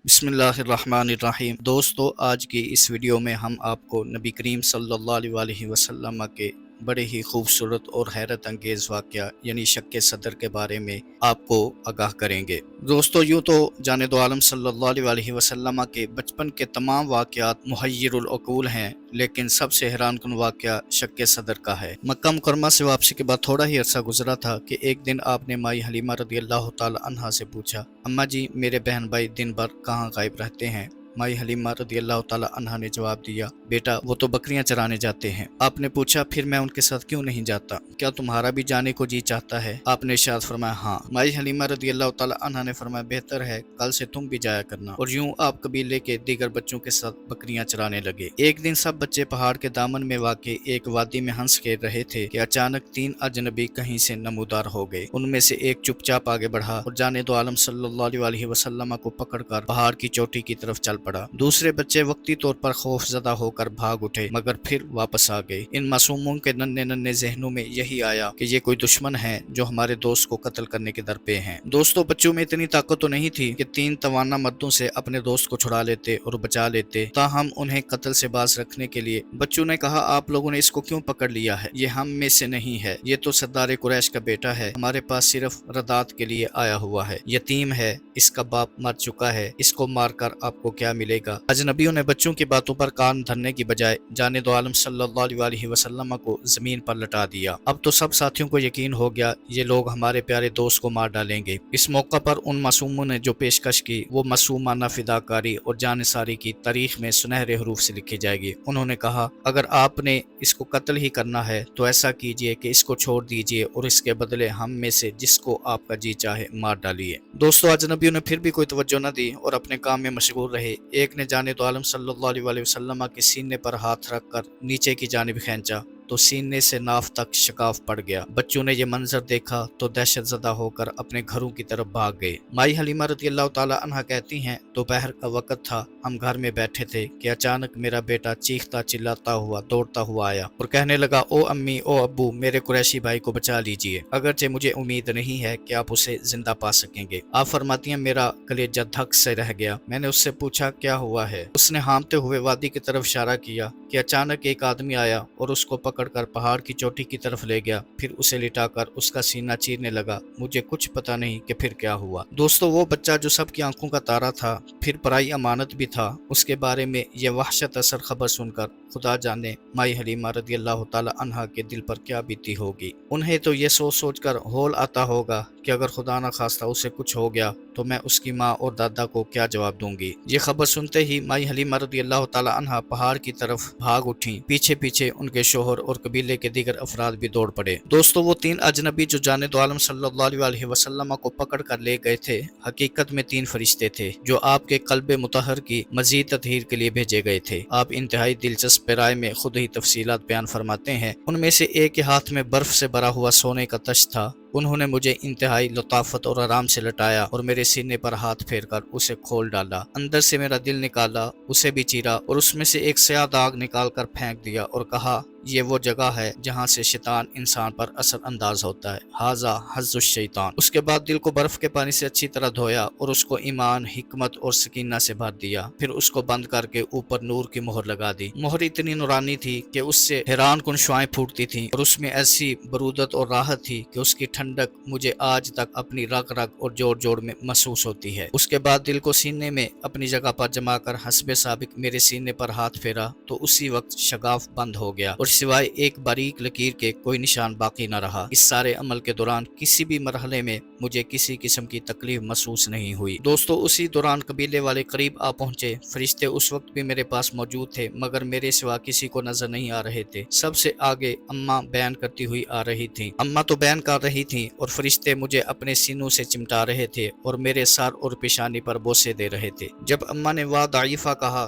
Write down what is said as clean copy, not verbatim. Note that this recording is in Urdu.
بسم اللہ الرحمن الرحیم۔ دوستو، آج کی اس ویڈیو میں ہم آپ کو نبی کریم صلی اللہ علیہ وسلم کے بڑے ہی خوبصورت اور حیرت انگیز واقعہ یعنی شق صدر کے بارے میں آپ کو آگاہ کریں گے۔ دوستو، یوں تو جانے دو عالم صلی اللہ علیہ وسلم کے بچپن کے تمام واقعات محیر العقول ہیں، لیکن سب سے حیران کن واقعہ شق صدر کا ہے۔ مکہ مکرمہ سے واپسی کے بعد تھوڑا ہی عرصہ گزرا تھا کہ ایک دن آپ نے مائی حلیمہ رضی اللہ تعالی عنہا سے پوچھا، اماں جی، میرے بہن بھائی دن بھر کہاں غائب رہتے ہیں؟ مائی حلیمہ رضی اللہ تعالی عنہا نے جواب دیا، بیٹا وہ تو بکریاں چرانے جاتے ہیں۔ آپ نے پوچھا، پھر میں ان کے ساتھ کیوں نہیں جاتا؟ کیا تمہارا بھی جانے کو جی چاہتا ہے؟ آپ نے ارشاد فرمایا، ہاں۔ مائی حلیمہ رضی اللہ تعالی عنہا نے فرمایا، بہتر ہے کل سے تم بھی جایا کرنا۔ اور یوں آپ قبیلے کے دیگر بچوں کے ساتھ بکریاں چرانے لگے۔ ایک دن سب بچے پہاڑ کے دامن میں واقع ایک وادی میں ہنس کھیل رہے تھے کہ اچانک تین اجنبی کہیں سے نمودار ہو گئے۔ ان میں سے ایک چپ چاپ آگے بڑھا اور جانے دو عالم صلی اللہ علیہ وسلم کو پکڑ کر پہاڑ کی چوٹی کی طرف چل پڑا۔ دوسرے بچے وقتی طور پر خوف زدہ ہو کر بھاگ اٹھے، مگر پھر واپس آ گئے۔ ان معصوموں کے ننھے ننھے ذہنوں میں یہی آیا کہ یہ کوئی دشمن ہے جو ہمارے دوست کو قتل کرنے کے درپے ہیں۔ دوستوں، بچوں میں اتنی طاقت تو نہیں تھی کہ تین توانا مردوں سے اپنے دوست کو چھڑا لیتے اور بچا لیتے، تاہم انہیں قتل سے باز رکھنے کے لیے بچوں نے کہا، آپ لوگوں نے اس کو کیوں پکڑ لیا ہے؟ یہ ہم میں سے نہیں ہے، یہ تو سردار قریش کا بیٹا ہے، ہمارے پاس صرف ردات کے لیے آیا ہوا ہے، یتیم ہے، اس کا باپ مر چکا ہے، اس کو مار کر آپ کو کیا ملے گا؟ اجنبیوں نے بچوں کی باتوں پر کان دھرنے کی بجائے جانے دو عالم صلی اللہ علیہ وسلم کو زمین پر لٹا دیا۔ اب تو سب ساتھیوں کو یقین ہو گیا یہ لوگ ہمارے پیارے دوست کو مار ڈالیں گے۔ اس موقع پر ان معصوموں نے جو پیشکش کی وہ معصومانہ فداکاری اور جانثاری کی تاریخ میں سنہرے حروف سے لکھی جائے گی۔ انہوں نے کہا، اگر آپ نے اس کو قتل ہی کرنا ہے تو ایسا کیجئے کہ اس کو چھوڑ دیجئے اور اس کے بدلے ہم میں سے جس کو آپ کا جی چاہے مار ڈالیے۔ دوستو، اجنبیوں نے پھر بھی کوئی توجہ نہ دی اور اپنے کام میں مشغول رہے۔ ایک نے جانے دو عالم صلی اللہ علیہ وسلم کے سینے پر ہاتھ رکھ کر نیچے کی جانب کھینچا تو سینے سے ناف تک شگاف پڑ گیا۔ بچوں نے یہ منظر دیکھا تو دہشت زدہ ہو کر اپنے گھروں کی طرف بھاگ گئے۔ مائی حلیمہ رضی اللہ تعالی عنہا کہتی ہیں، دوپہر کا وقت تھا، ہم گھر میں بیٹھے تھے کہ اچانک میرا بیٹا چیختا چلاتا ہوا دوڑتا ہوا آیا اور کہنے لگا، او امی، او ابو، میرے قریشی بھائی کو بچا لیجئے، اگرچہ مجھے امید نہیں ہے کہ آپ اسے زندہ پا سکیں گے۔ آپ فرماتی ہیں، میرا کلیجہ دھک سے رہ گیا۔ میں نے اس سے پوچھا، کیا ہوا ہے؟ اس نے ہامتے ہوئے وادی کی طرف اشارہ کیا کہ اچانک ایک آدمی آیا اور اس کو پکڑ کر پہاڑ کی چوٹی کی طرف لے گیا، پھر اسے لٹا کر اس کا سینہ چیرنے لگا۔ مجھے کچھ پتا نہیں کہ پھر کیا ہوا۔ دوستو، وہ بچہ جو سب کی آنکھوں کا تارا تھا، پھر پرائی امانت بھی تھا، اس کے بارے میں یہ وحشت اثر خبر سن کر خدا جانے مائی حلیمہ رضی اللہ تعالی عنہا کے دل پر کیا بیتی ہوگی۔ انہیں تو یہ سوچ سوچ کر ہول آتا ہوگا کہ اگر خدا نہ خواستہ اسے کچھ ہو گیا تو میں اس کی ماں اور دادا کو کیا جواب دوں گی۔ یہ خبر سنتے ہی مائی حلیمہ رضی اللہ تعالی عنہا پہاڑ کی طرف بھاگ اٹھیں۔ پیچھے پیچھے ان کے شوہر اور قبیلے کے دیگر افراد بھی دوڑ پڑے۔ دوستو، وہ تین اجنبی جو جانے دو عالم صلی اللہ علیہ وسلم کو پکڑ کر لے گئے تھے، حقیقت میں تین فرشتے تھے جو آپ کے قلب مطہر کی مزید تطہیر کے لیے بھیجے گئے تھے۔ آپ انتہائی دلچسپ رائے میں خود ہی تفصیلات بیان فرماتے ہیں۔ ان میں سے ایک کے ہاتھ میں برف سے بھرا ہوا سونے کا تش تھا۔ انہوں نے مجھے انتہائی لطافت اور آرام سے لٹایا اور میرے سینے پر ہاتھ پھیر کر اسے کھول ڈالا، اندر سے میرا دل نکالا، اسے بھی چیرا اور اس میں سے ایک سیاہ داغ نکال کر پھینک دیا اور کہا، یہ وہ جگہ ہے جہاں سے شیطان انسان پر اثر انداز ہوتا ہے، ھذا حظ الشیطان۔ اس کے بعد دل کو برف کے پانی سے اچھی طرح دھویا اور اس کو ایمان، حکمت اور سکینہ سے بھر دیا، پھر اس کو بند کر کے اوپر نور کی مہر لگا دی۔ مہر اتنی نورانی تھی کہ اس سے حیران کن شعائیں پھوٹتی تھیں اور اس میں ایسی برودت اور راحت تھی کہ اس کی ٹھنڈک مجھے آج تک اپنی رگ رگ اور جوڑ جوڑ میں محسوس ہوتی ہے۔ اس کے بعد دل کو سینے میں اپنی جگہ پر جما کر حسب سابق میرے سینے پر ہاتھ پھیرا تو اسی وقت شگاف بند ہو گیا اور سوائے ایک باریک لکیر کے کوئی نشان باقی نہ رہا۔ اس سارے عمل کے دوران کسی بھی مرحلے میں مجھے کسی قسم کی تکلیف محسوس نہیں ہوئی۔ دوستو، اسی دوران قبیلے والے قریب آ پہنچے۔ فرشتے اس وقت بھی میرے پاس موجود تھے، مگر میرے سوا کسی کو نظر نہیں آ رہے تھے۔ سب سے آگے اماں بیان کرتی ہوئی آ رہی تھیں۔ اماں تو بیان کر رہی تھیں اور فرشتے مجھے اپنے سینوں سے چمٹا رہے تھے اور میرے سر اور پیشانی پر بوسے دے رہے تھے۔ جب اماں نے واہ ضعیفہ کہا